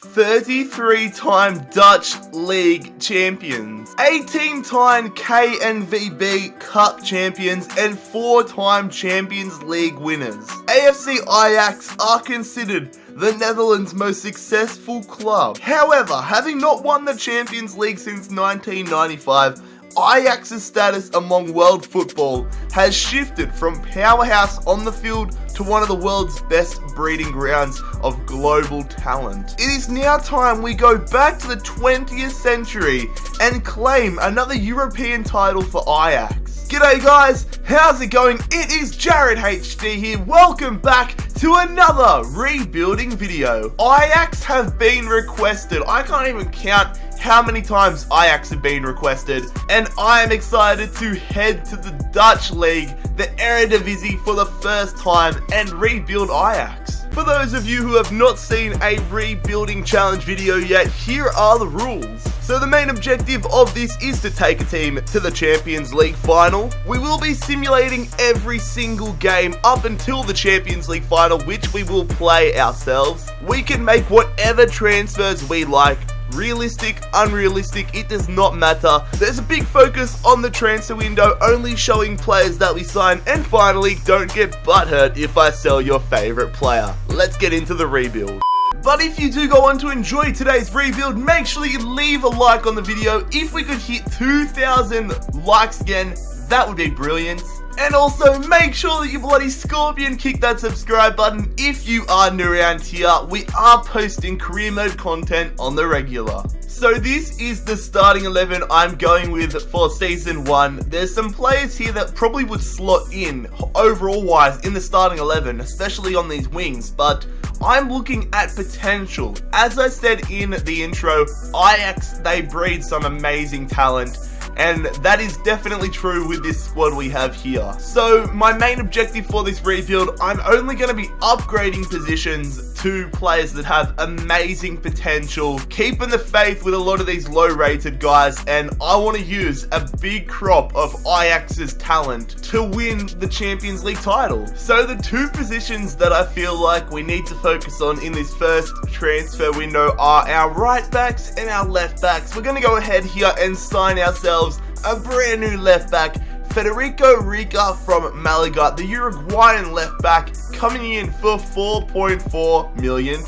33-time Dutch League champions, 18-time KNVB Cup champions, and 4-time Champions League winners. AFC Ajax are considered the Netherlands' most successful club. However, having not won the Champions League since 1995, Ajax's status among world football has shifted from powerhouse on the field to one of the world's best breeding grounds of global talent. It is now time we go back to the 20th century and claim another European title for Ajax. G'day guys, how's it going? It is JarradHD here. Welcome back to another rebuilding video. Ajax have been requested. I can't even count how many times Ajax have been requested, and I am excited to head to the Dutch League, the Eredivisie, for the first time and rebuild Ajax. For those of you who have not seen a rebuilding challenge video yet, here are the rules. So the main objective of this is to take a team to the Champions League final. We will be simulating every single game up until the Champions League final, which we will play ourselves. We can make whatever transfers we like. Realistic, unrealistic, it does not matter. There's a big focus on the transfer window, only showing players that we sign. And finally, don't get butthurt if I sell your favorite player. Let's get into the rebuild. But if you do go on to enjoy today's rebuild, make sure you leave a like on the video. If we could hit 2,000 likes again, that would be brilliant. And also, make sure that you bloody scorpion kick that subscribe button if you are new around here. We are posting career mode content on the regular. So this is the starting 11 I'm going with for season 1. There's some players here that probably would slot in overall wise in the starting 11, especially on these wings, but I'm looking at potential. As I said in the intro, Ajax, they breed some amazing talent. And that is definitely true with this squad we have here. So my main objective for this rebuild, I'm only going to be upgrading positions to players that have amazing potential, keeping the faith with a lot of these low rated guys, and I want to use a big crop of Ajax's talent to win the Champions League title. So the two positions that I feel like we need to focus on in this first transfer window are our right backs and our left backs. We're going to go ahead here and sign ourselves a brand new left back, Federico Rica from Malaga, the Uruguayan left back, coming in for £4.4 million.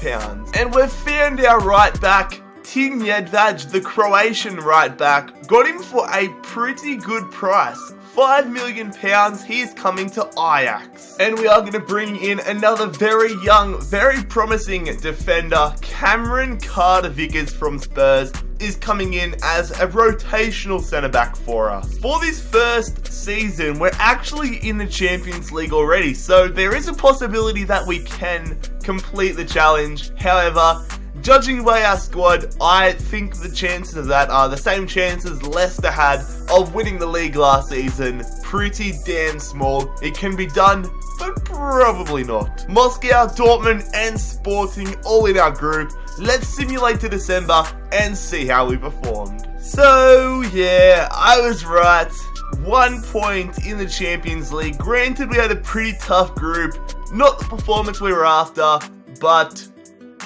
And we've found our right back, Tin Jedvaj, the Croatian right back. Got him for a pretty good price. £5 million, he is coming to Ajax. And we are going to bring in another very young, very promising defender, Cameron Carter-Vickers from Spurs, is coming in as a rotational centre-back for us. For this first season, we're actually in the Champions League already, so there is a possibility that we can complete the challenge. However, judging by our squad, I think the chances of that are the same chances Leicester had of winning the league last season. Pretty damn small. It can be done, but probably not. Moscow, Dortmund, and Sporting all in our group. Let's simulate to December and see how we performed. So yeah, I was right. 1 point in the Champions League. Granted, we had a pretty tough group. Not the performance we were after, but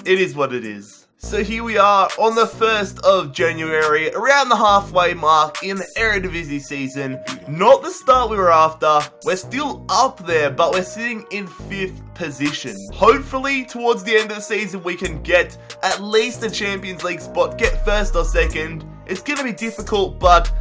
it is what it is. So here we are on the 1st of January, around the halfway mark in the Eredivisie season. Not the start we were after. We're still up there, but we're sitting in 5th position. Hopefully, towards the end of the season, we can get at least a Champions League spot, get 1st or 2nd. It's going to be difficult, but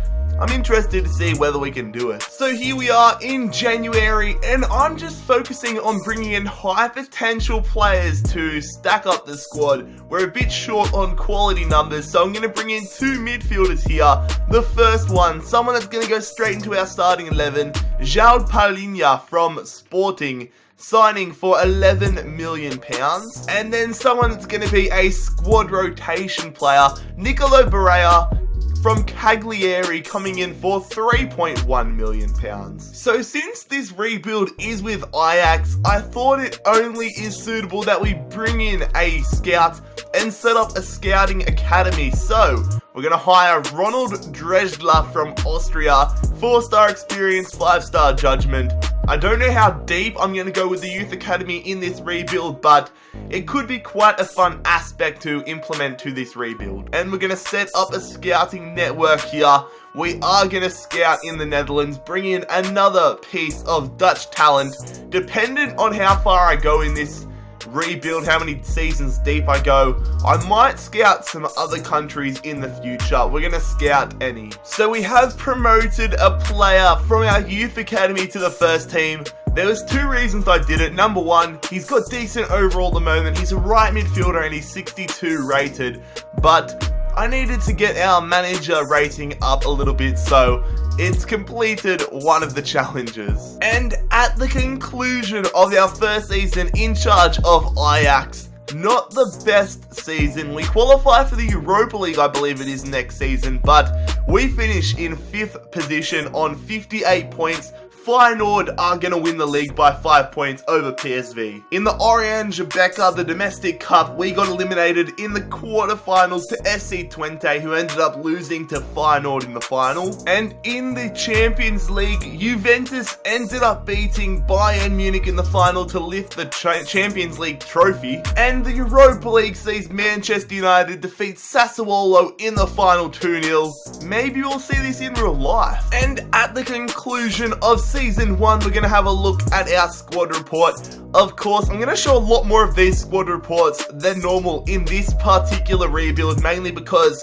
I'm interested to see whether we can do it. So here we are in January, and I'm just focusing on bringing in high potential players to stack up the squad. We're a bit short on quality numbers, so I'm going to bring in 2 midfielders here. The first one, someone that's going to go straight into our starting 11, João Paulinho from Sporting, signing for £11 million. And then someone that's going to be a squad rotation player, Nicolo Barrea from Cagliari, coming in for £3.1 million. So since this rebuild is with Ajax, I thought it only is suitable that we bring in a scout and set up a scouting academy. So we're going to hire Ronald Dresdler from Austria, 4-star experience, 5-star judgment. I don't know how deep I'm going to go with the youth academy in this rebuild, but it could be quite a fun aspect to implement to this rebuild. And we're going to set up a scouting network here. We are going to scout in the Netherlands, bring in another piece of Dutch talent. Dependent on how far I go in this rebuild, how many seasons deep I go, I might scout some other countries in the future. We're going to scout any. So we have promoted a player from our youth academy to the first team. There was 2 reasons I did it. Number 1, he's got decent overall at the moment. He's a right midfielder and he's 62 rated, but I needed to get our manager rating up a little bit, so it's completed one of the challenges. And at the conclusion of our first season in charge of Ajax, not the best season. We qualify for the Europa League, I believe it is next season, but we finish in 5th position on 58 points. Feyenoord are going to win the league by 5 points over PSV. In the Orange Becca, the domestic cup, we got eliminated in the quarterfinals to SC Twente, who ended up losing to Feyenoord in the final. And in the Champions League, Juventus ended up beating Bayern Munich in the final to lift the Champions League trophy. And the Europa League sees Manchester United defeat Sassuolo in the final 2-0. Maybe we'll see this in real life. And at the conclusion of Season 1, we're going to have a look at our squad report. Of course, I'm going to show a lot more of these squad reports than normal in this particular rebuild, mainly because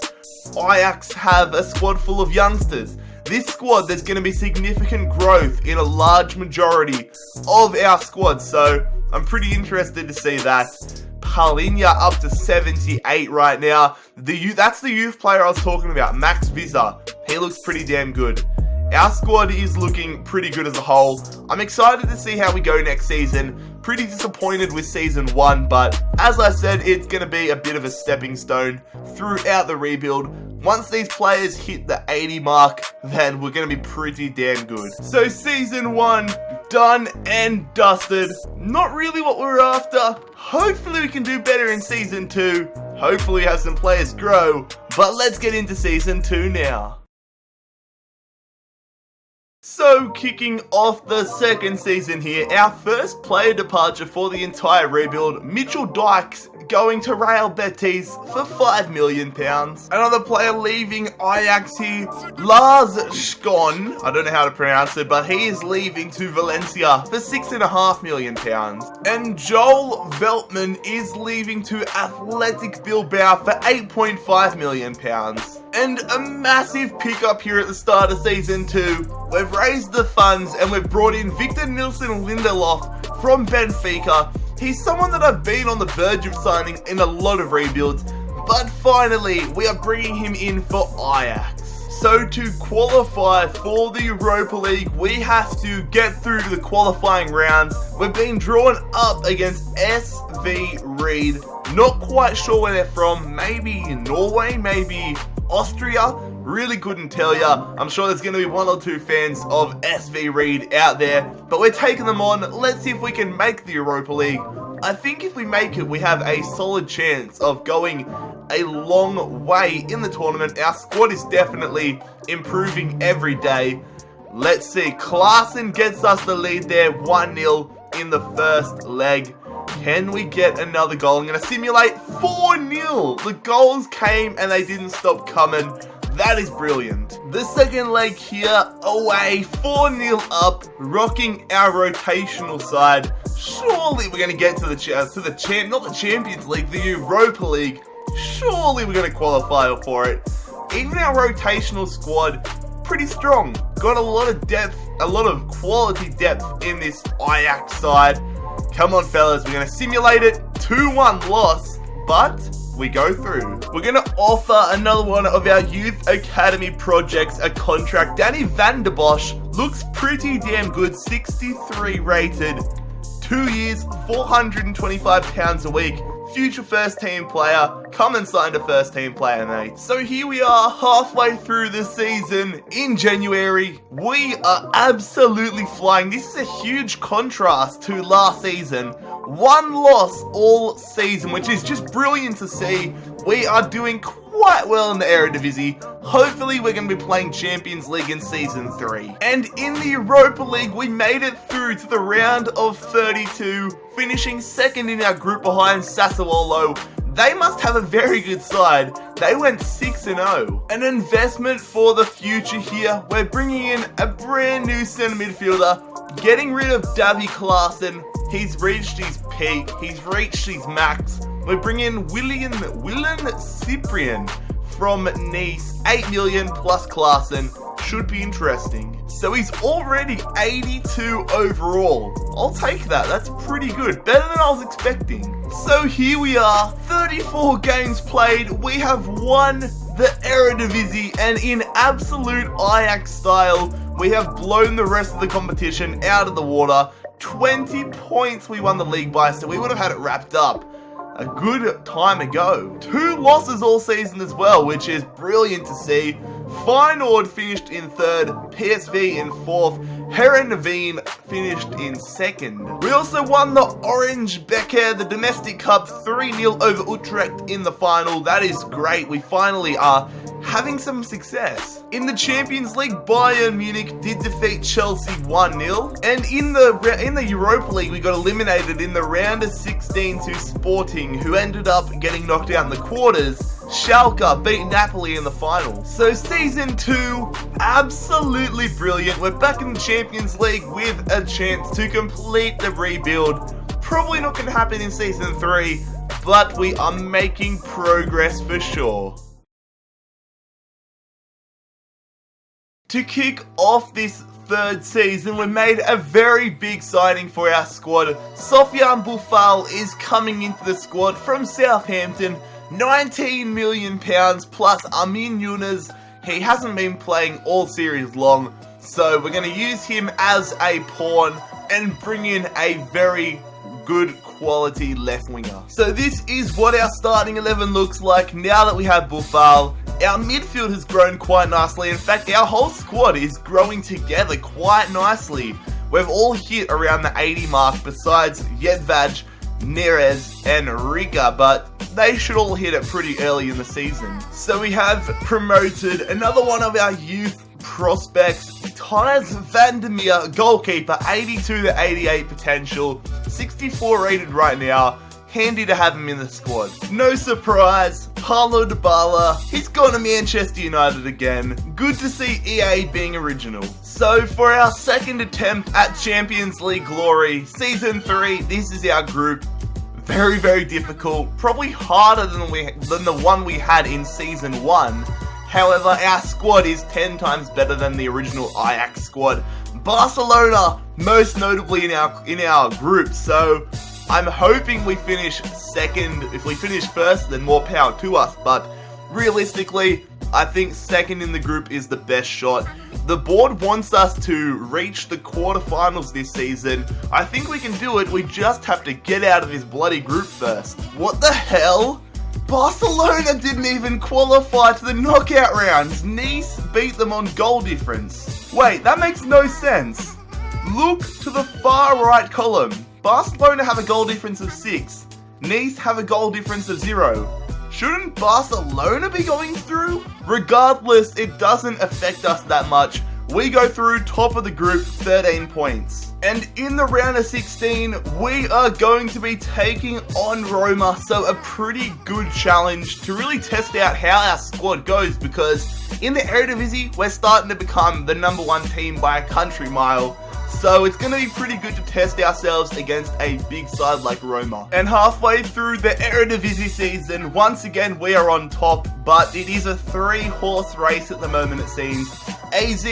Ajax have a squad full of youngsters. This squad, there's going to be significant growth in a large majority of our squad, so I'm pretty interested to see that. Palinha up to 78 right now. That's the youth player I was talking about, Max Visser. He looks pretty damn good. Our squad is looking pretty good as a whole. I'm excited to see how we go next season. Pretty disappointed with Season 1, but as I said, it's going to be a bit of a stepping stone throughout the rebuild. Once these players hit the 80 mark, then we're going to be pretty damn good. So Season 1, done and dusted. Not really what we're after. Hopefully we can do better in Season 2. Hopefully we have some players grow. But let's get into Season 2 now. So, kicking off the second season here, our first player departure for the entire rebuild, Mitchell Dykes going to Real Betis for £5 million. Another player leaving Ajax here, Lars Schon, I don't know how to pronounce it, but he is leaving to Valencia for £6.5 million. And Joel Veltman is leaving to Athletic Bilbao for £8.5 million. And a massive pickup here at the start of Season 2. We've raised the funds and we've brought in Victor Nilsson Lindelof from Benfica. He's someone that I've been on the verge of signing in a lot of rebuilds, but finally we are bringing him in for Ajax. So to qualify for the Europa League, we have to get through to the qualifying rounds. We're being drawn up against SV Reed. Not quite sure where they're from. Maybe Norway, maybe Austria. Really couldn't tell ya. I'm sure there's going to be 1 or 2 fans of SV Reed out there, but we're taking them on. Let's see if we can make the Europa League. I think if we make it, we have a solid chance of going a long way in the tournament. Our squad is definitely improving every day. Let's see. Klaassen gets us the lead there, 1-0 in the first leg. Can we get another goal? I'm going to simulate 4-0. The goals came and they didn't stop coming. That is brilliant. The second leg here, away, 4-0 up, rocking our rotational side. Surely we're going to get to not the Champions League, the Europa League. Surely we're going to qualify for it. Even our rotational squad, pretty strong. Got a lot of depth, a lot of quality depth in this Ajax side. Come on, fellas, we're going to simulate it. 2-1 loss, but we go through. We're going to offer another one of our youth academy projects a contract. Danny van der Bosch looks pretty damn good, 63 rated, 2 years, £425 a week. Future first team player, come and sign a first team player, mate. So here we are halfway through the season in January. We are absolutely flying. This is a huge contrast to last season. 1 loss all season, which is just brilliant to see. we are doing quite well in the Eredivisie. Hopefully we're going to be playing Champions League in Season 3. And in the Europa League, we made it through to the round of 32, finishing second in our group behind Sassuolo. They must have a very good side. They went 6-0. An investment for the future here. We're bringing in a brand new centre midfielder, getting rid of Davy Klaassen. He's reached his peak. He's reached his max. We're bringing in Willian Cyprian from Nice. 8 million plus Klaassen. Should be interesting. So he's already 82 overall. I'll take that. That's pretty good. Better than I was expecting. So here we are. 34 games played. We have won the Eredivisie, and in absolute Ajax style, we have blown the rest of the competition out of the water. 20 points we won the league by, so we would have had it wrapped up a good time ago. 2 losses all season as well, which is brilliant to see. Feyenoord finished in 3rd, PSV in 4th, Heerenveen finished in 2nd. We also won the Orange Beker, the domestic cup, 3-0 over Utrecht in the final. That is great. We finally are having some success. In the Champions League, Bayern Munich did defeat Chelsea 1-0. And in the Europa League, we got eliminated in the round of 16 to Sporting, who ended up getting knocked out in the quarters. Schalke beat Napoli in the final. So Season 2, absolutely brilliant. We're back in the Champions League with a chance to complete the rebuild. Probably not going to happen in Season 3, but we are making progress for sure. To kick off this 3rd season, we made a very big signing for our squad. Sofiane Boufal is coming into the squad from Southampton. £19 million plus Amin Younes. He hasn't been playing all series long, so we're going to use him as a pawn and bring in a very good quality left winger. So this is what our starting 11 looks like now that we have Boufal. Our midfield has grown quite nicely. In fact, our whole squad is growing together quite nicely. We've all hit around the 80 mark besides Jedvaj, Neres and Riga, but they should all hit it pretty early in the season. So we have promoted another one of our youth prospects, Thijs van der Meer, goalkeeper, 82 to 88 potential, 64 rated right now. Handy to have him in the squad. No surprise, Paulo Dybala, he's gone to Manchester United again. Good to see EA being original. So for our second attempt at Champions League glory, Season 3, this is our group. Very, very difficult. Probably harder than the one we had in Season 1. However, our squad is 10 times better than the original Ajax squad. Barcelona, most notably in our group, so I'm hoping we finish second. If we finish first, then more power to us, but realistically, I think second in the group is the best shot. The board wants us to reach the quarterfinals this season. I think we can do it, we just have to get out of this bloody group first. What the hell? Barcelona didn't even qualify to the knockout rounds. Nice beat them on goal difference. Wait, that makes no sense. Look to the far right column. Barcelona have a goal difference of 6. Nice have a goal difference of 0. Shouldn't Barcelona be going through? Regardless, it doesn't affect us that much. We go through top of the group, 13 points. And in the round of 16, we are going to be taking on Roma. So a pretty good challenge to really test out how our squad goes, because in the Eredivisie, we're starting to become the #1 team by a country mile. So it's going to be pretty good to test ourselves against a big side like Roma. And halfway through the Eredivisie season, once again we are on top, but it is a 3-horse race at the moment it seems. AZ,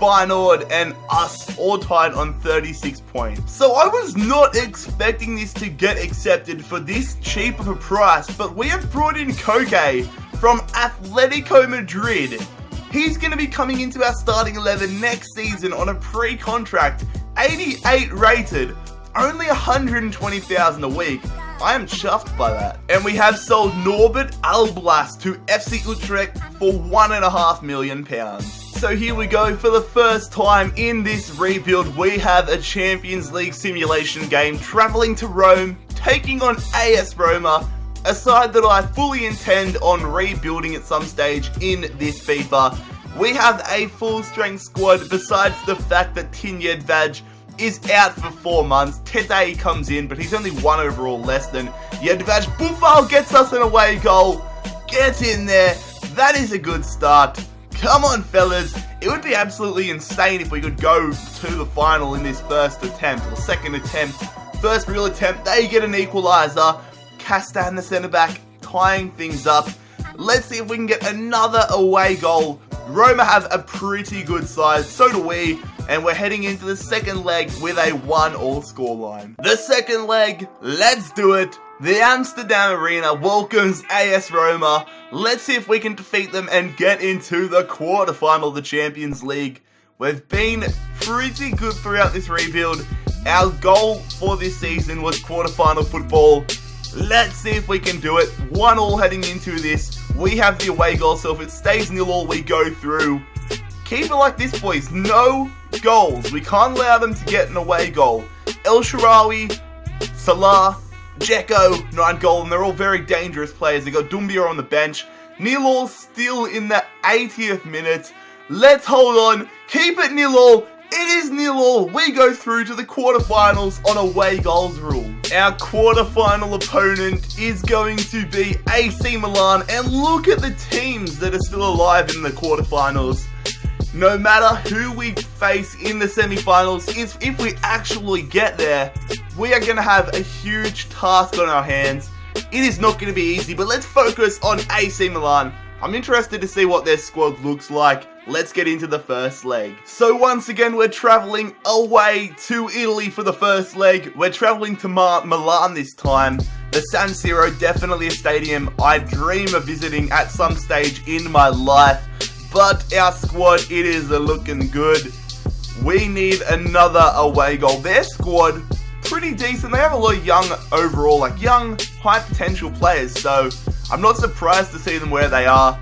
Feyenoord and us all tied on 36 points. So I was not expecting this to get accepted for this cheap of a price, but we have brought in Koke from Atletico Madrid. He's going to be coming into our starting 11 next season on a pre-contract, 88 rated, only 120,000 a week. I am chuffed by that. And we have sold Norbert Alblas to FC Utrecht for £1.5 million. So here we go, for the first time in this rebuild, we have a Champions League simulation game, travelling to Rome, taking on AS Roma. a side that I fully intend on rebuilding at some stage in this FIFA. We have a full strength squad besides the fact that Jedvaj is out for 4 months. Today he comes in, but he's only 1 overall less than Jedvaj. Buffal gets us an away goal. Get in there. That is a good start. Come on, fellas. It would be absolutely insane if we could go to the final in this first attempt, or second attempt. First real attempt, they get an equaliser. Castan, the centre-back, tying things up. Let's see if we can get another away goal. Roma have a pretty good side, so do we, and we're heading into the second leg with a 1-1 scoreline. The second leg, let's do it. The Amsterdam Arena welcomes AS Roma. Let's see if we can defeat them and get into the quarterfinal of the Champions League. We've been pretty good throughout this rebuild. Our goal for this season was quarterfinal football. Let's see if we can do it. 1-1 heading into this. We have the away goal, so if it stays 0-0, we go through. Keep it like this, boys. No goals. We can't allow them to get an away goal. El Shaarawy, Salah, Dzeko, 9 goal, and they're all very dangerous players. They got Doumbia on the bench. 0-0 still in the 80th minute. Let's hold on. Keep it 0-0. It is 0-0. We go through to the quarterfinals on away goals rule. Our quarterfinal opponent is going to be AC Milan, and look at the teams that are still alive in the quarterfinals. No matter who we face in the semifinals, if we actually get there, we are going to have a huge task on our hands. It is not going to be easy, but let's focus on AC Milan. I'm interested to see what their squad looks like. Let's get into the first leg. So once again, we're traveling away to Italy for the first leg. We're traveling to Milan this time. The San Siro, definitely a stadium I dream of visiting at some stage in my life. But our squad, it is looking good. We need another away goal. Their squad, pretty decent. They have a lot of young overall, like young, high potential players. So I'm not surprised to see them where they are.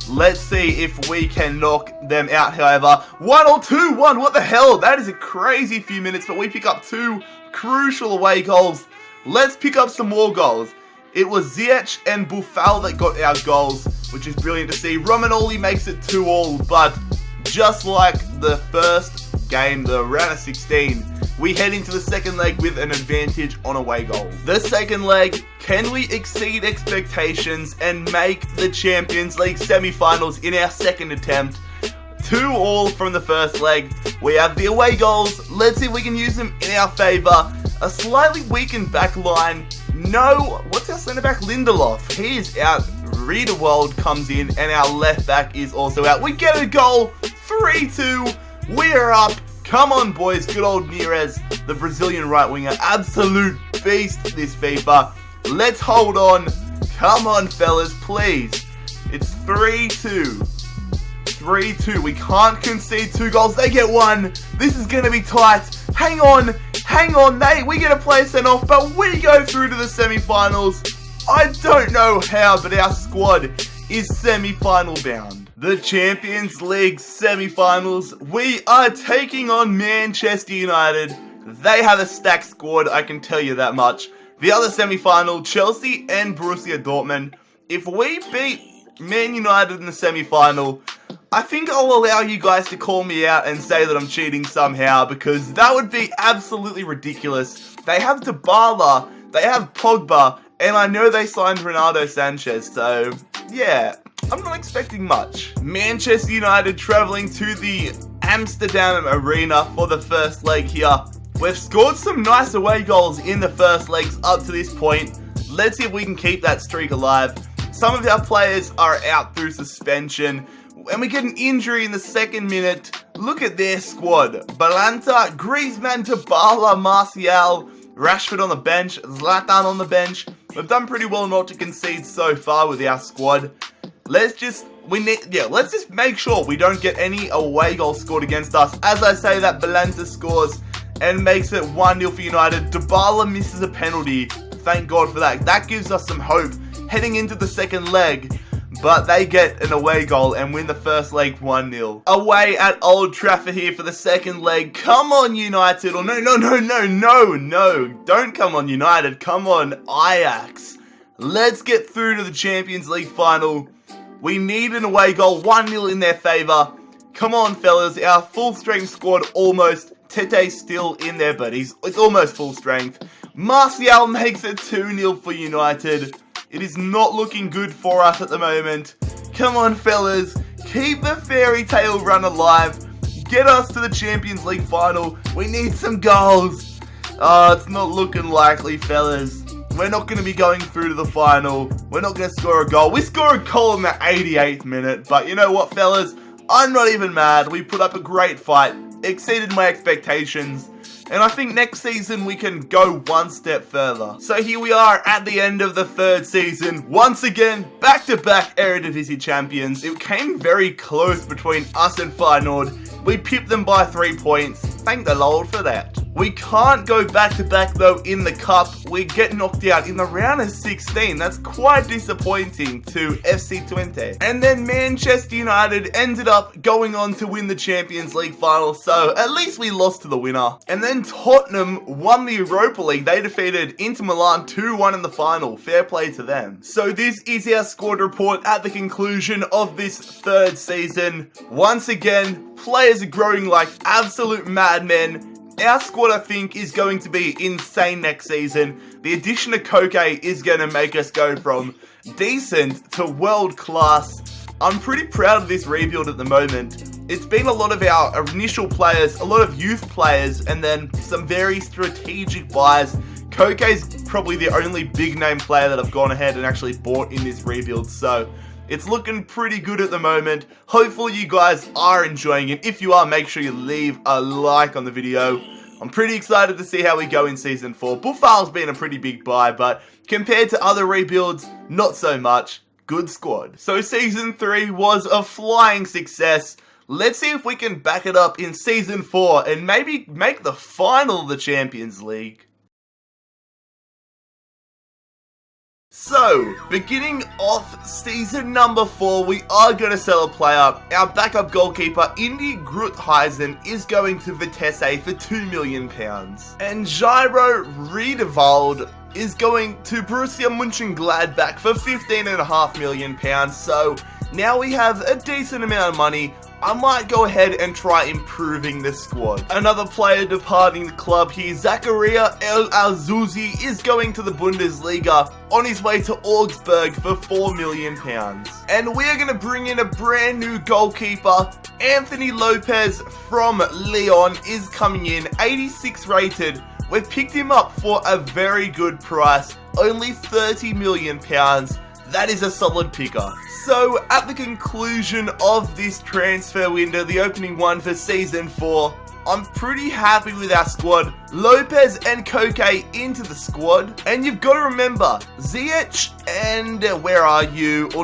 Let's see if we can knock them out, however. 1 or 2-1, what the hell? That is a crazy few minutes, but we pick up 2 crucial away goals. Let's pick up some more goals. It was Ziyech and Buffal that got our goals, which is brilliant to see. Romagnoli makes it 2-2, but just like the first game, the round of 16, we head into the second leg with an advantage on away goal. The second leg, can we exceed expectations and make the Champions League semi-finals in our second attempt? 2-2 from the first leg. We have the away goals. Let's see if we can use them in our favour. A slightly weakened back line. No, what's our centre back? Lindelof. He is out. Riedewald comes in, and our left back is also out. We get a goal. 3-2. We are up. Come on, boys. Good old Neres, the Brazilian right winger. Absolute beast this FIFA. Let's hold on. Come on, fellas, please. It's 3-2. 3-2. We can't concede 2 goals. They get 1. This is going to be tight. Hang on. Hang on. We get a player sent off, but we go through to the semi-finals. I don't know how, but our squad is semi-final bound. The Champions League semi-finals. We are taking on Manchester United. They have a stacked squad, I can tell you that much. The other semi-final, Chelsea and Borussia Dortmund. If we beat Man United in the semi-final, I think I'll allow you guys to call me out and say that I'm cheating somehow, because that would be absolutely ridiculous. They have Dybala, they have Pogba, and I know they signed Ronaldo Sanchez, so yeah, I'm not expecting much. Manchester United travelling to the Amsterdam Arena for the first leg here. We've scored some nice away goals in the first legs up to this point. Let's see if we can keep that streak alive. Some of our players are out through suspension, and we get an injury in the second minute. Look at their squad. Balanta, Griezmann, Dybala, Martial, Rashford on the bench, Zlatan on the bench. We've done pretty well not to concede so far with our squad. Let's just make sure we don't get any away goals scored against us. As I say that, Balanta scores and makes it 1-0 for United. Dybala misses a penalty. Thank God for that. That gives us some hope heading into the second leg. But they get an away goal and win the first leg 1-0. Away at Old Trafford here for the second leg. Come on, United. Or no. Don't come on, United. Come on, Ajax. Let's get through to the Champions League final. We need an away goal, 1-0 in their favour. Come on, fellas, our full-strength squad almost. Tete's still in there, but it's almost full strength. Martial makes it 2-0 for United. It is not looking good for us at the moment. Come on, fellas, keep the fairy tale run alive. Get us to the Champions League final. We need some goals. It's not looking likely, fellas. We're not going to be going through to the final. We're not going to score a goal. We score a goal in the 88th minute. But you know what, fellas? I'm not even mad. We put up a great fight. Exceeded my expectations. And I think next season we can go one step further. So here we are at the end of the third season. Once again, back-to-back Eredivisie champions. It came very close between us and Feyenoord. We pipped them by 3 points. Thank the Lord for that. We can't go back-to-back though in the cup. We get knocked out in the round of 16. That's quite disappointing to FC Twente. And then Manchester United ended up going on to win the Champions League final. So at least we lost to the winner. And then Tottenham won the Europa League. They defeated Inter Milan 2-1 in the final. Fair play to them. So this is our squad report at the conclusion of this third season. Once again, players are growing like absolute madmen. Our squad, I think, is going to be insane next season. The addition of Koke is going to make us go from decent to world class. I'm pretty proud of this rebuild at the moment. It's been a lot of our initial players, a lot of youth players, and then some very strategic buys. Koke's probably the only big name player that I've gone ahead and actually bought in this rebuild, so it's looking pretty good at the moment. Hopefully you guys are enjoying it. If you are, make sure you leave a like on the video. I'm pretty excited to see how we go in Season 4. Buffal's been a pretty big buy, but compared to other rebuilds, not so much. Good squad. So Season 3 was a flying success. Let's see if we can back it up in Season 4 and maybe make the final of the Champions League. So, beginning off season number 4, we are going to sell a player. Our backup goalkeeper, Indy Groothuizen, is going to Vitesse for £2 million. And Jairo Riedewald is going to Borussia Mönchengladbach for £15.5 million. So, now we have a decent amount of money. I might go ahead and try improving this squad. Another player departing the club here, Zakaria El Azouzi, is going to the Bundesliga on his way to Augsburg for £4 million. And we are going to bring in a brand new goalkeeper. Anthony Lopez from Lyon is coming in, 86 rated. We've picked him up for a very good price, only £30 million. That is a solid picker. So, at the conclusion of this transfer window, the opening one for Season 4, I'm pretty happy with our squad. Lopez and Koke into the squad. And you've got to remember, Ziyech and,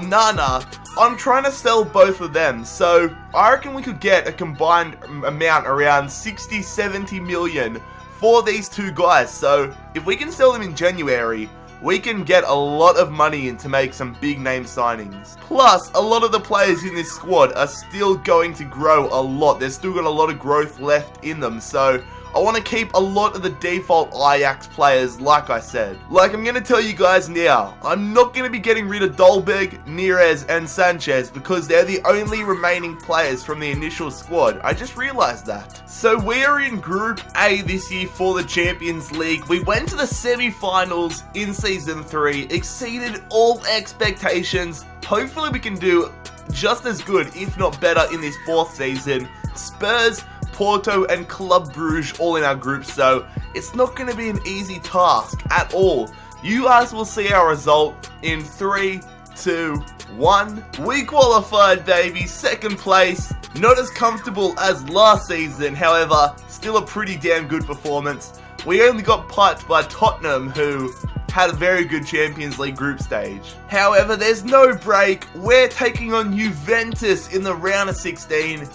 Nana, I'm trying to sell both of them. So, I reckon we could get a combined amount around 60-70 million for these two guys. So, if we can sell them in January, we can get a lot of money in to make some big name signings. Plus, a lot of the players in this squad are still going to grow a lot. They've still got a lot of growth left in them. So, I want to keep a lot of the default Ajax players, like I said. Like, I'm going to tell you guys now, I'm not going to be getting rid of Dolberg, Neres, and Sanchez because they're the only remaining players from the initial squad. I just realized that. So, we're in Group A this year for the Champions League. We went to the semi-finals in Season 3, exceeded all expectations. Hopefully, we can do just as good, if not better, in this fourth season. Spurs, Porto and Club Brugge all in our group, so it's not going to be an easy task at all. You guys will see our result in 3, 2, 1. We qualified, baby. Second place. Not as comfortable as last season, however, still a pretty damn good performance. We only got piped by Tottenham, who had a very good Champions League group stage. However, there's no break. We're taking on Juventus in the round of 16.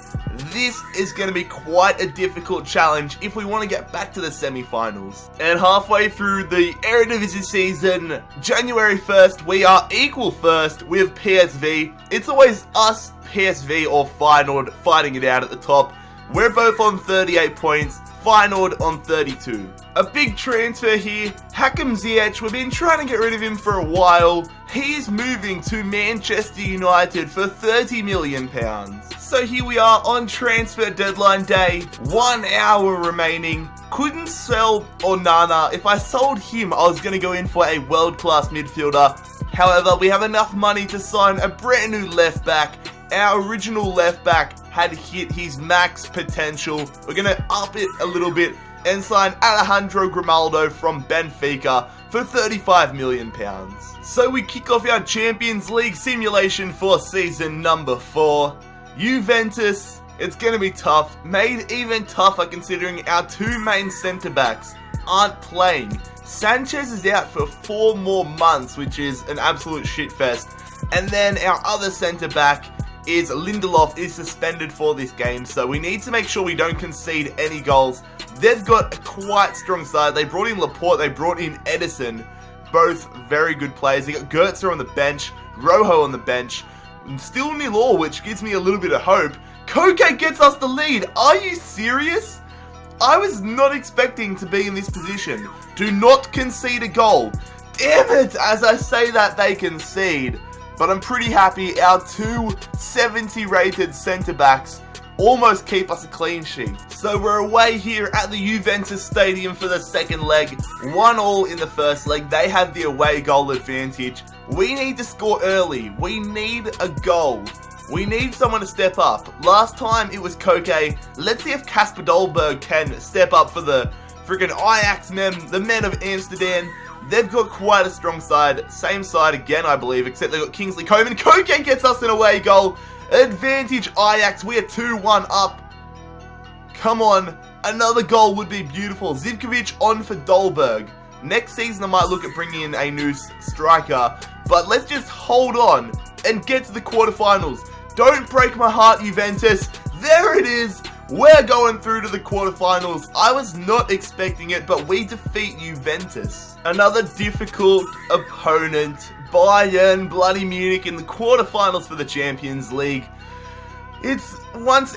This is going to be quite a difficult challenge if we want to get back to the semi-finals. And halfway through the Eredivisie season, January 1st, we are equal first with PSV. It's always us, PSV, or Feyenoord fighting it out at the top. We're both on 38 points. finaled on 32. A big transfer here, Hakim Ziyech. We've been trying to get rid of him for a while. He's moving to Manchester United for £30 million. So here we are on transfer deadline day, 1 hour remaining. Couldn't sell Onana. If I sold him, I was going to go in for a world-class midfielder. However, we have enough money to sign a brand new left back. Our original left back had hit his max potential. We're going to up it a little bit and sign Alejandro Grimaldo from Benfica for £35 million. So we kick off our Champions League simulation for season number 4. Juventus, it's going to be tough. Made even tougher considering our two main centre-backs aren't playing. Sanchez is out for 4 more months, which is an absolute shitfest. And then our other centre-back is Lindelof is suspended for this game, so we need to make sure we don't concede any goals. They've got a quite strong side. They brought in Laporte, they brought in Edison, both very good players. They got Goetze on the bench, Rojo on the bench, still nil all, which gives me a little bit of hope. Koke gets us the lead. Are you serious? I was not expecting to be in this position. Do not concede a goal. Damn it, as I say that they concede. But I'm pretty happy our 270 rated centre-backs almost keep us a clean sheet. So we're away here at the Juventus Stadium for the second leg. 1-1 in the first leg. They have the away goal advantage. We need to score early. We need a goal. We need someone to step up. Last time it was Koke. Let's see if Kasper Dolberg can step up for the freaking Ajax men, the men of Amsterdam. They've got quite a strong side. Same side again, I believe, except they've got Kingsley Coman. Koke gets us an away goal. Advantage Ajax. We are 2-1 up. Come on. Another goal would be beautiful. Zivkovic on for Dolberg. Next season, I might look at bringing in a new striker. But let's just hold on and get to the quarterfinals. Don't break my heart, Juventus. There it is. We're going through to the quarterfinals. I was not expecting it, but we defeat Juventus. Another difficult opponent, Bayern bloody Munich in the quarterfinals for the Champions League. It's once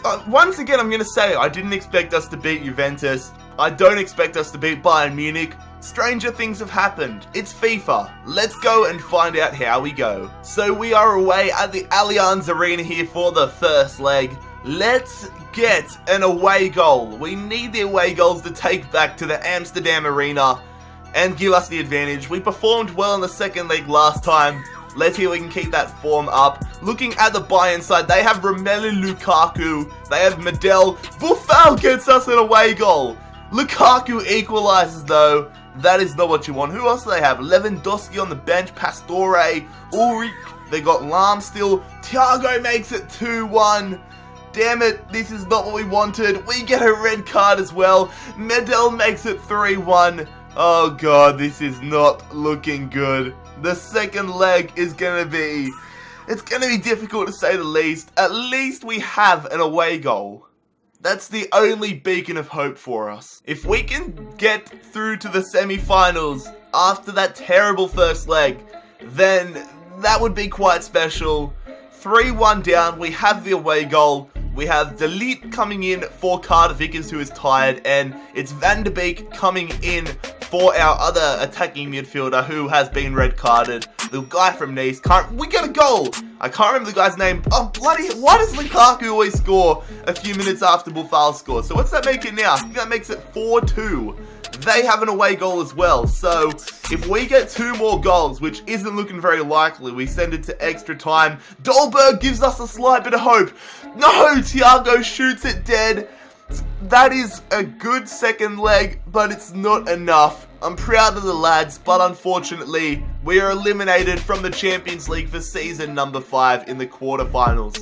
again, I'm going to say I didn't expect us to beat Juventus. I don't expect us to beat Bayern Munich. Stranger things have happened. It's FIFA. Let's go and find out how we go. So we are away at the Allianz Arena here for the first leg. Let's get an away goal. We need the away goals to take back to the Amsterdam Arena and give us the advantage. We performed well in the second leg last time. Let's see if we can keep that form up. Looking at the Bayern side, they have Romelu Lukaku. They have Medel. Buffal gets us an away goal. Lukaku equalizes though. That is not what you want. Who else do they have? Lewandowski on the bench. Pastore. Ulrich. They got Lahm still. Thiago makes it 2-1. Damn it, this is not what we wanted. We get a red card as well. Medel makes it 3-1. Oh god, this is not looking good. The second leg is going to be... It's going to be difficult to say the least. At least we have an away goal. That's the only beacon of hope for us. If we can get through to the semi-finals after that terrible first leg, then that would be quite special. 3-1 down, we have the away goal. We have Delete coming in for Carter Vickers, who is tired, and it's Van de Beek coming in for our other attacking midfielder who has been red carded. The guy from Nice. We get a goal! I can't remember the guy's name. Oh, bloody... Why does Lukaku always score a few minutes after Buffal scores? So what's that make it now? I think that makes it 4-2. They have an away goal as well. So if we get 2 more goals, which isn't looking very likely, we send it to extra time. Dolberg gives us a slight bit of hope. No! Thiago shoots it dead. That is a good second leg, but it's not enough. I'm proud of the lads, but unfortunately, we are eliminated from the Champions League for season number 5 in the quarterfinals.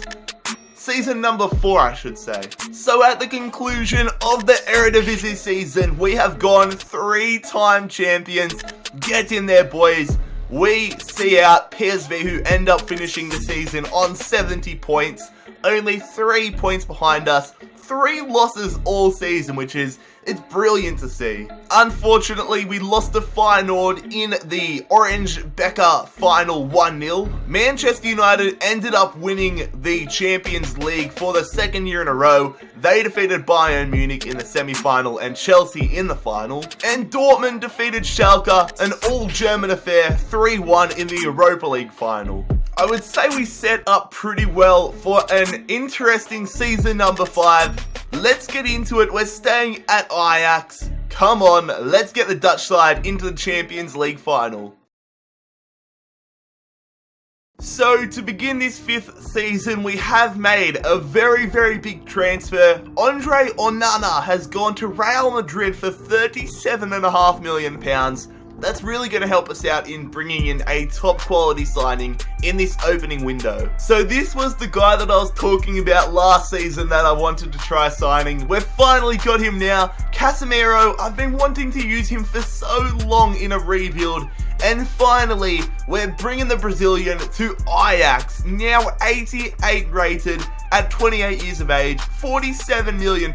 Season number 4, I should say. So at the conclusion of the Eredivisie season, we have gone 3-time champions. Get in there, boys. We see out PSV, who end up finishing the season on 70 points. Only 3 points behind us. 3 losses all season, which is it's brilliant to see. Unfortunately, we lost to Feyenoord in the Orange Becker final 1-0. Manchester United ended up winning the Champions League for the second year in a row. They defeated Bayern Munich in the semi-final and Chelsea in the final. And Dortmund defeated Schalke, an all-German affair, 3-1 in the Europa League final. I would say we set up pretty well for an interesting season number 5. Let's get into it. We're staying at Ajax. Come on, let's get the Dutch side into the Champions League final. So, to begin this 5th season, we have made a very, very big transfer. Andre Onana has gone to Real Madrid for £37.5 million. That's really going to help us out in bringing in a top quality signing in this opening window. So this was the guy that I was talking about last season that I wanted to try signing. We've finally got him now. Casemiro, I've been wanting to use him for so long in a rebuild. And finally, we're bringing the Brazilian to Ajax, now 88 rated at 28 years of age, £47 million.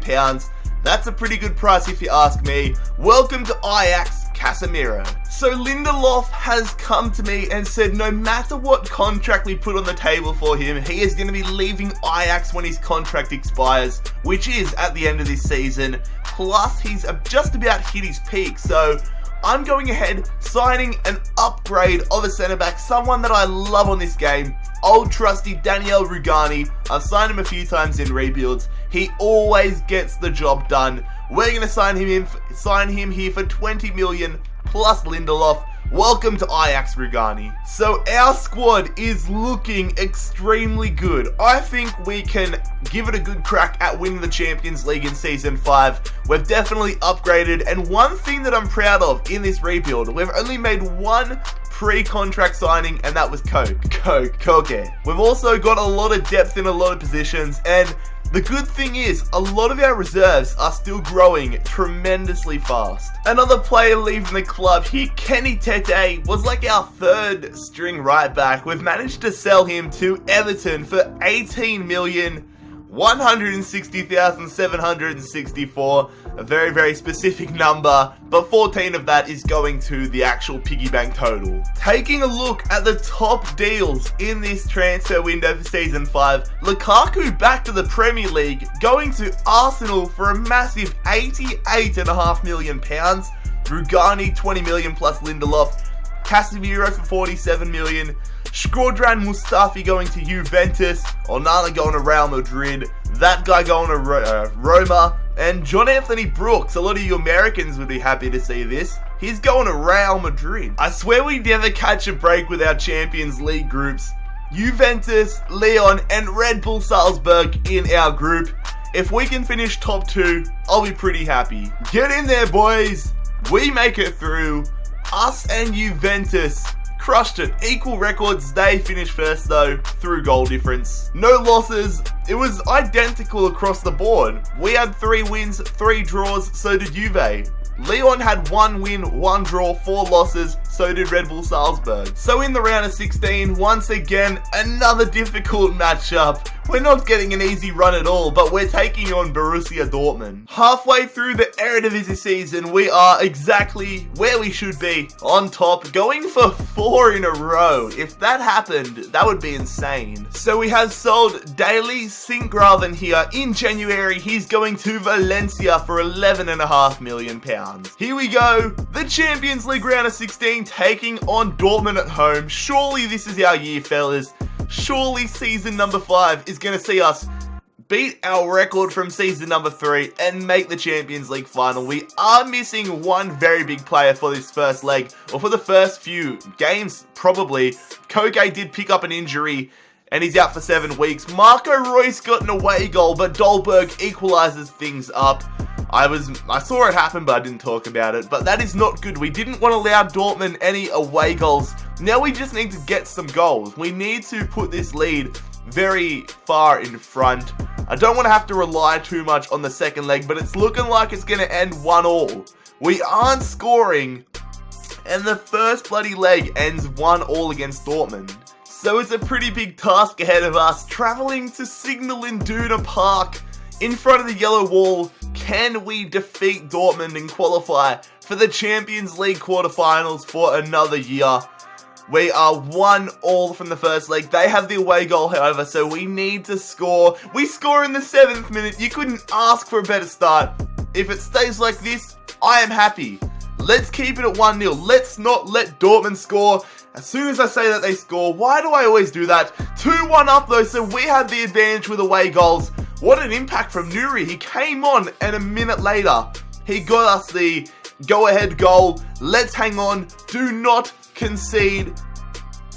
That's a pretty good price if you ask me. Welcome to Ajax, Casemiro. So Lindelof has come to me and said no matter what contract we put on the table for him, he is going to be leaving Ajax when his contract expires, which is at the end of this season. Plus, he's just about hit his peak, so I'm going ahead, signing an upgrade of a centre-back, someone that I love on this game, old trusty Daniel Rugani. I've signed him a few times in rebuilds. He always gets the job done. We're going to sign him here for 20 million plus Lindelof. Welcome to Ajax, Rugani. So our squad is looking extremely good. I think we can give it a good crack at winning the Champions League in Season 5. We've definitely upgraded, and one thing that I'm proud of in this rebuild, we've only made one pre-contract signing, and that was Koke. We've also got a lot of depth in a lot of positions, and the good thing is, a lot of our reserves are still growing tremendously fast. Another player leaving the club here, Kenny Tete, was like our 3rd string right back. We've managed to sell him to Everton for $18,160,764. A very, very specific number, but 14 of that is going to the actual piggy bank total. Taking a look at the top deals in this transfer window for Season 5, Lukaku back to the Premier League, going to Arsenal for a massive £88.5 million. Rugani 20 million plus Lindelof. Casemiro for 47 million. Shkodran Mustafi going to Juventus. Onana going to Real Madrid. That guy going to Roma. And John Anthony Brooks, a lot of you Americans would be happy to see this. He's going to Real Madrid. I swear we never catch a break with our Champions League groups. Juventus, Lyon, and Red Bull Salzburg in our group. If we can finish top 2, I'll be pretty happy. Get in there, boys. We make it through. Us and Juventus crushed it. Equal records. They finished first though, through goal difference. No losses. It was identical across the board. We had 3 wins, 3 draws, so did Juve. Lyon had 1 win, 1 draw, 4 losses, so did Red Bull Salzburg. So in the round of 16, once again, another difficult matchup. We're not getting an easy run at all, but we're taking on Borussia Dortmund. Halfway through the Eredivisie season, we are exactly where we should be, on top, going for 4 in a row. If that happened, that would be insane. So we have sold Daily Sinkgraven here. In January, he's going to Valencia for £11.5 million. Here we go, the Champions League round of 16, taking on Dortmund at home. Surely this is our year, fellas. Surely season number 5 is going to see us beat our record from season number 3 and make the Champions League final. We are missing one very big player for this first leg, or for the first few games, probably. Koke did pick up an injury, and he's out for 7 weeks. Marco Reus got an away goal, but Dolberg equalises things up. I saw it happen, but I didn't talk about it. But that is not good. We didn't want to allow Dortmund any away goals. Now we just need to get some goals. We need to put this lead very far in front. I don't want to have to rely too much on the second leg, but it's looking like it's going to end 1-1. We aren't scoring, and the first bloody leg ends 1-1 against Dortmund. So it's a pretty big task ahead of us, travelling to Signal Iduna Park in front of the yellow wall. Can we defeat Dortmund and qualify for the Champions League quarterfinals for another year? We are 1-1 from the first leg. They have the away goal, however, so we need to score. We score in the 7th minute. You couldn't ask for a better start. If it stays like this, I am happy. Let's keep it at 1-0. Let's not let Dortmund score. As soon as I say that they score, why do I always do that? 2-1 up though, so we have the advantage with away goals. What an impact from Nuri. He came on and a minute later, he got us the go-ahead goal. Let's hang on. Do not concede.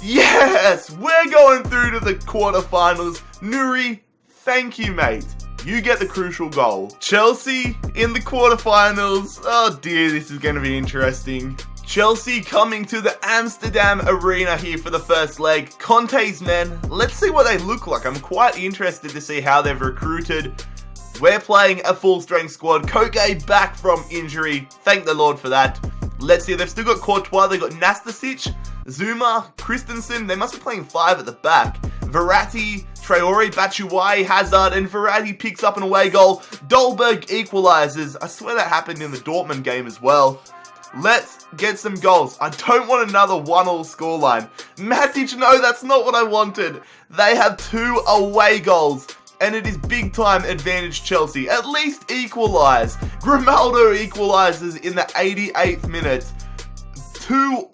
Yes, we're going through to the quarterfinals. Nuri, thank you, mate. You get the crucial goal. Chelsea in the quarterfinals. Oh dear, this is going to be interesting. Chelsea coming to the Amsterdam Arena here for the first leg. Conte's men, let's see what they look like. I'm quite interested to see how they've recruited. We're playing a full-strength squad. Koke back from injury. Thank the Lord for that. Let's see, they've still got Courtois, they've got Nastasic, Zuma, Christensen. They must be playing 5 at the back. Verratti, Traore, Batshuayi, Hazard, and Verratti picks up an away goal. Dolberg equalises. I swear that happened in the Dortmund game as well. Let's get some goals. I don't want another 1-1 scoreline. Matic, no, that's not what I wanted. They have 2 away goals. And it is big time advantage Chelsea. At least equalise. Grimaldo equalises in the 88th minute. 2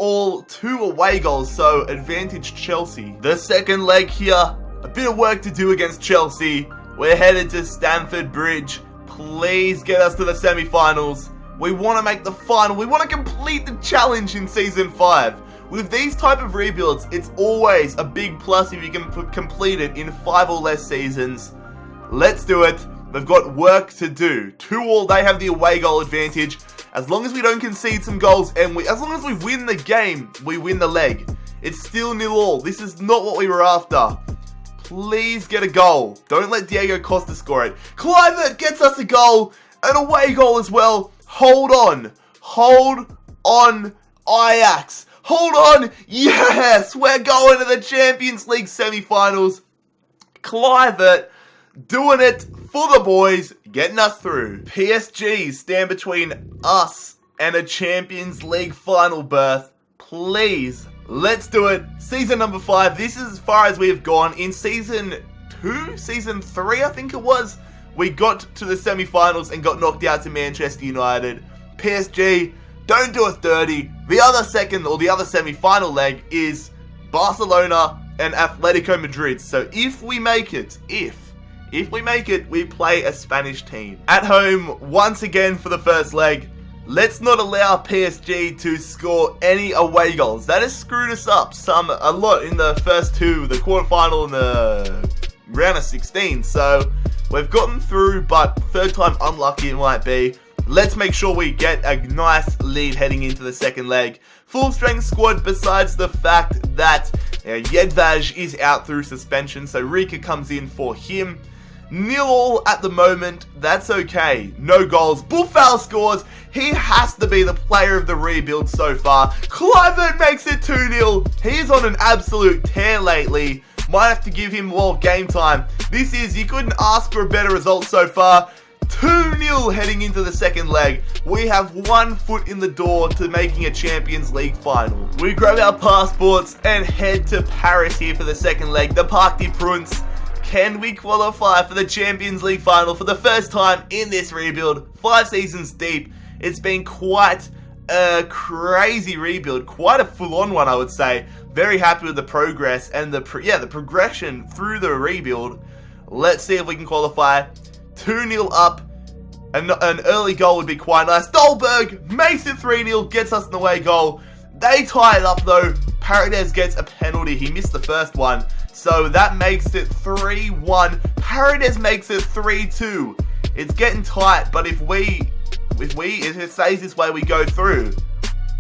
away goals, so advantage Chelsea. The second leg here, a bit of work to do against Chelsea. We're headed to Stamford Bridge. Please get us to the semi-finals. We want to make the final. We want to complete the challenge in Season 5. With these type of rebuilds, it's always a big plus if you can complete it in 5 or less seasons. Let's do it. We've got work to do. 2-2, they have the away goal advantage. As long as we don't concede some goals and as long as we win the game, we win the leg. It's still 0-0. This is not what we were after. Please get a goal. Don't let Diego Costa score it. Kluivert gets us a goal. An away goal as well. Hold on. Hold on, Ajax. Hold on. Yes, we're going to the Champions League semi-finals. Kluivert doing it for the boys, getting us through. PSG stand between us and a Champions League final berth. Please, let's do it. Season number 5. This is as far as we have gone. In Season 2, Season 3, I think it was, we got to the semi-finals and got knocked out to Manchester United. PSG, don't do us dirty. The other second, or the other semi-final leg is Barcelona and Atletico Madrid. So if we make it, if we make it, we play a Spanish team. At home, once again for the first leg. Let's not allow PSG to score any away goals. That has screwed us up a lot in the first 2, the quarterfinal and the round of 16. So we've gotten through, but third time unlucky it might be. Let's make sure we get a nice lead heading into the second leg. Full strength squad besides the fact that Jedvaj is out through suspension, so Rika comes in for him. 0-0 at the moment, that's okay. No goals. Buffal scores. He has to be the player of the rebuild so far. Kluivert makes it 2-0. He's on an absolute tear lately. Might have to give him more game time. You couldn't ask for a better result so far. 2-0 heading into the second leg. We have 1 foot in the door to making a Champions League final. We grab our passports and head to Paris here for the second leg. The Parc des Princes. Can we qualify for the Champions League final for the first time in this rebuild? 5 seasons deep. It's been quite a crazy rebuild. Quite a full-on one, I would say. Very happy with the progress and the progression through the rebuild. Let's see if we can qualify. 2-0 up. An early goal would be quite nice. Dolberg makes it 3-0, gets us an away goal. They tie it up though. Paredes gets a penalty. He missed the first one. So that makes it 3-1. Paredes makes it 3-2. It's getting tight, but if it stays this way, we go through.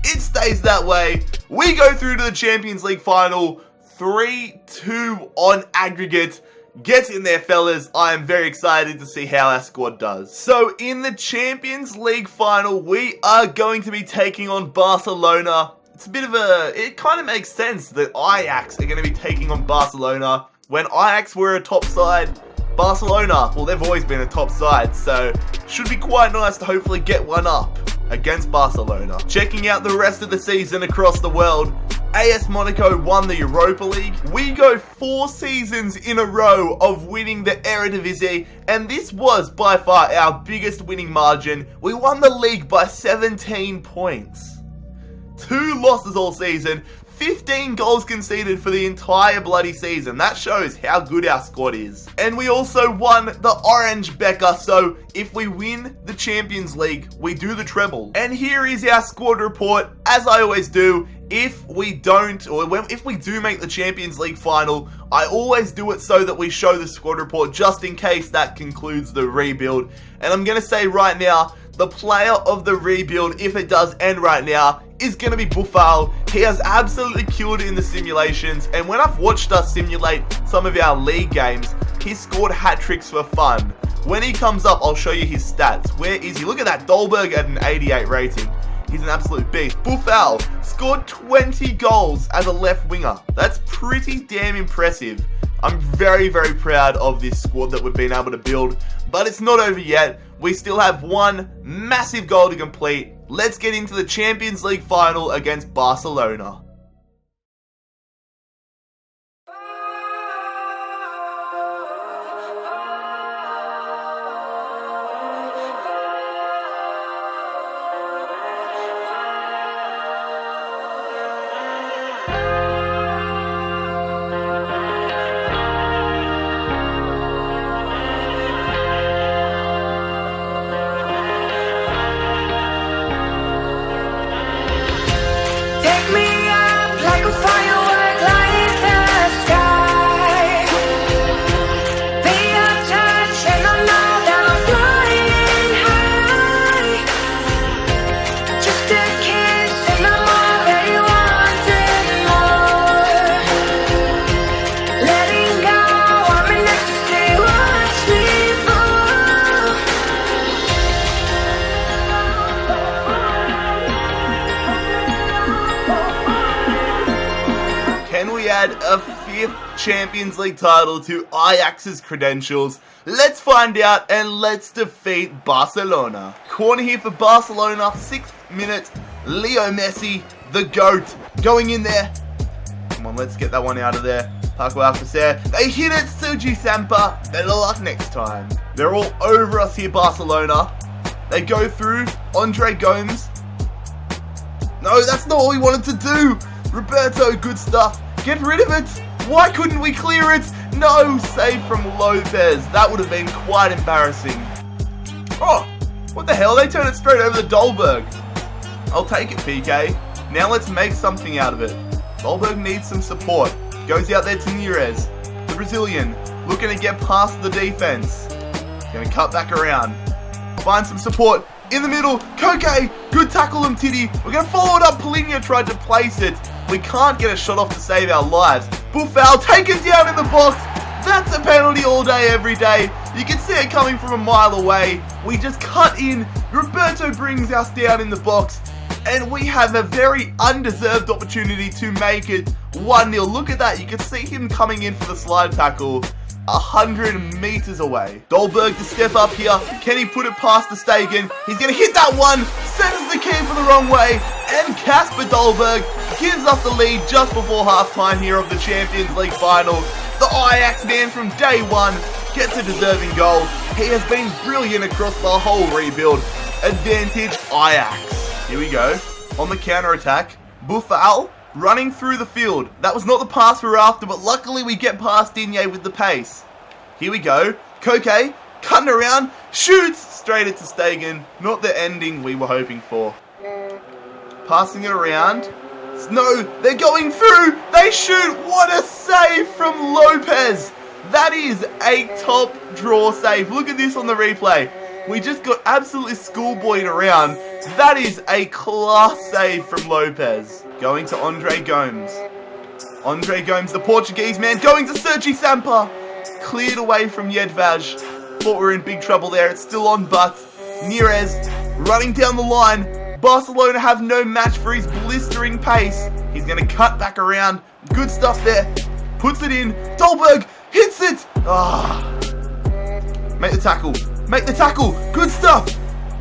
It stays that way. We go through to the Champions League final. 3-2 on aggregate. Get in there, fellas. I am very excited to see how our squad does. So in the Champions League final, we are going to be taking on Barcelona. It's a bit of it kind of makes sense that Ajax are going to be taking on Barcelona. When Ajax were a top side, Barcelona, well, they've always been a top side, so should be quite nice to hopefully get one up against Barcelona. Checking out the rest of the season across the world, AS Monaco won the Europa League. We go 4 seasons in a row of winning the Eredivisie, and this was by far our biggest winning margin. We won the league by 17 points. 2 losses all season, 15 goals conceded for the entire bloody season. That shows how good our squad is. And we also won the Orange Becca, so if we win the Champions League, we do the treble. And here is our squad report, as I always do. If we don't, or if we do make the Champions League final, I always do it so that we show the squad report just in case that concludes the rebuild. And I'm going to say right now, the player of the rebuild, if it does end right now, is going to be Buffal. He has absolutely killed it in the simulations, and when I've watched us simulate some of our league games, he scored hat-tricks for fun. When he comes up, I'll show you his stats. Where is he? Look at that, Dolberg at an 88 rating. He's an absolute beast. Buffal scored 20 goals as a left winger. That's pretty damn impressive. I'm very, very proud of this squad that we've been able to build, but it's not over yet. We still have one massive goal to complete. Let's get into the Champions League final against Barcelona. Add a 5th Champions League title to Ajax's credentials? Let's find out, and let's defeat Barcelona. Corner here for Barcelona, 6th minute, Leo Messi, the GOAT, going in there. Come on, let's get that one out of there. Paco Alcacer, they hit it, Sergi Sampa, better luck next time. They're all over us here, Barcelona. They go through, Andre Gomes. No, that's not what we wanted to do. Roberto, good stuff. Get rid of it! Why couldn't we clear it? No, save from Lopez. That would have been quite embarrassing. Oh, what the hell? They turned it straight over to Dolberg. I'll take it, PK. Now let's make something out of it. Dolberg needs some support. Goes out there to Neres, the Brazilian, looking to get past the defense. Gonna cut back around. Find some support in the middle. Koke, good tackle him, Titty. We're gonna follow it up. Polina tried to place it. We can't get a shot off to save our lives. Buffal taken down in the box. That's a penalty all day, every day. You can see it coming from a mile away. We just cut in. Roberto brings us down in the box. And we have a very undeserved opportunity to make it 1-0. Look at that. You can see him coming in for the slide tackle 100 meters away. Dolberg to step up here. Can he put it past the Stegen? He's going to hit that one. Sends the keeper the wrong way. And Casper Dolberg gives us the lead just before halftime here of the Champions League final. The Ajax man from day one gets a deserving goal. He has been brilliant across the whole rebuild. Advantage Ajax. Here we go. On the counter-attack, Buffal running through the field. That was not the pass we were after, but luckily we get past Digne with the pace. Here we go. Koke, cutting around, shoots straight into Stegen. Not the ending we were hoping for. Passing it around. No, they're going through. They shoot. What a save from Lopez. That is a top draw save. Look at this on the replay. We just got absolutely schoolboyed around. That is a class save from Lopez. Going to Andre Gomes. Andre Gomes, the Portuguese man, going to Sergi Sampa. Cleared away from Jedvaj. Thought we were in big trouble there. It's still on, but Neres running down the line. Barcelona have no match for his blistering pace. He's going to cut back around. Good stuff there. Puts it in. Dolberg hits it. Make the tackle. Make the tackle. Good stuff.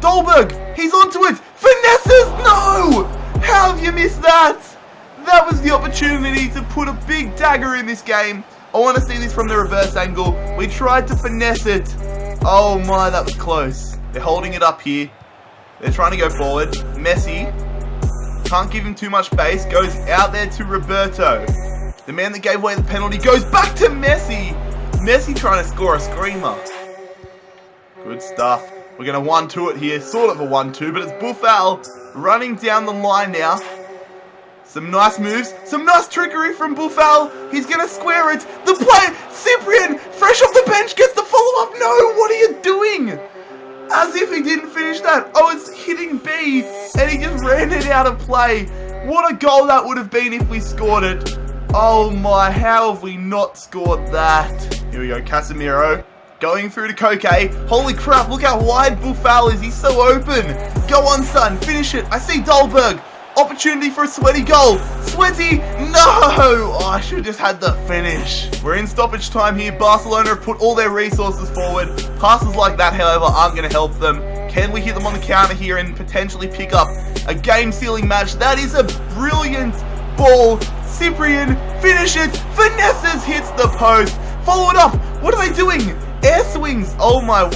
Dolberg. He's onto it. Finesses. No. How have you missed that? That was the opportunity to put a big dagger in this game. I want to see this from the reverse angle. We tried to finesse it. Oh my, that was close. They're holding it up here. They're trying to go forward. Messi. Can't give him too much space. Goes out there to Roberto. The man that gave away the penalty goes back to Messi. Messi trying to score a screamer. Good stuff. We're going to 1-2 it here. Sort of a 1-2, but it's Buffal running down the line now. Some nice moves. Some nice trickery from Buffal. He's going to square it. The play. Cyprian, fresh off the bench, gets the follow-up. No, what are you doing? As if he didn't finish that. Oh, it's hitting B, and he just ran it out of play. What a goal that would have been if we scored it. Oh my, how have we not scored that? Here we go, Casemiro. Going through to Koke. Holy crap, look how wide Buffal is. He's so open. Go on, son. Finish it. I see Dolberg. Opportunity for a sweaty goal. Sweaty. No. Oh, I should have just had the finish. We're in stoppage time here. Barcelona have put all their resources forward. Passes like that, however, aren't going to help them. Can we hit them on the counter here and potentially pick up a game-sealing match? That is a brilliant ball. Cyprian finishes. Finesses, hits the post. Follow it up. What are they doing? Air swings. Oh my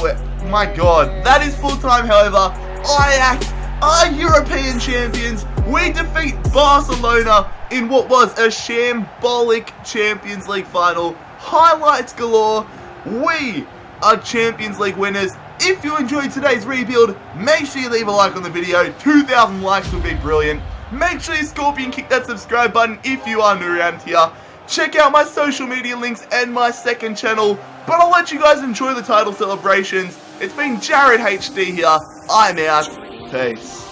god. That is full time, however. Ajax are European champions. We defeat Barcelona in what was a shambolic Champions League final. Highlights galore. We are Champions League winners. If you enjoyed today's rebuild, make sure you leave a like on the video. 2,000 likes would be brilliant. Make sure you Scorpion kick that subscribe button if you are new around here. Check out my social media links and my second channel. But I'll let you guys enjoy the title celebrations. It's been JarradHD here. I'm out. Peace.